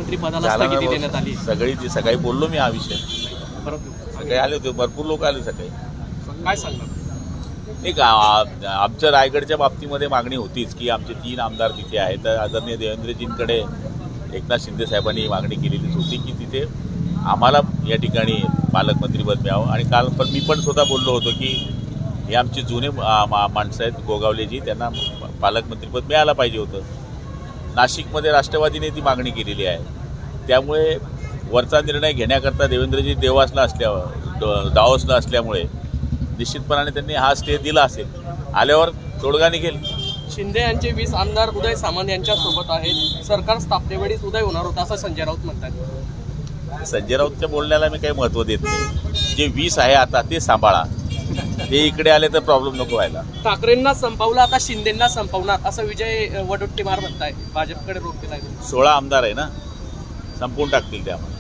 मंत्रिपदाला स्थगिती देण्यात आली. सकाळी बोललो मी हा विषय. सकाळी आले होते, भरपूर लोक आले सकाळी. काय सांगणार? एक आमच्या रायगडच्या बाबतीमध्ये मागणी होतीच की आमचे 3 आमदार तिथे आहेत. आदरणीय देवेंद्रजींकडे एकनाथ शिंदे साहेबांनी मागणी केलेलीच होती की तिथे आम्हाला या ठिकाणी पालकमंत्रीपद मिळावं. आणि काल पण मी पण स्वतः बोललो होतो की हे आमचे जुने माणसं आहेत गोगावलेजी, त्यांना पालकमंत्रीपद मिळायला पाहिजे होतं. नाशिकमध्ये राष्ट्रवादीने ती मागणी केलेली आहे. त्यामुळे वरचा निर्णय घेण्याकरता देवेंद्रजी दावोसला असल्यामुळे निश्चितपणाने त्यांनी हा स्टे दिला असेल. आल्यावर तोडगा निघेल. शिंदे यांचे 20 आमदार उदय सामंत यांच्यासोबत आहेत. सरकार स्थापनेवेळीच उदय होणार होता असं संजय राऊत म्हणतात. संजय राऊतच्या बोलण्याला मी काही महत्त्व देत नाही. जे 20 आहे आता ते सांभाळा. ते इकडे आले तर प्रॉब्लेम नको व्हायला. ठाकरेंना संपवलं, आता शिंदेंना संपवणार असं विजय वडेट्टीवार म्हणताय. भाजपकडे रोख दिलाय. 16 आमदार आहे ना, संपवून टाकतील ते आम्हाला.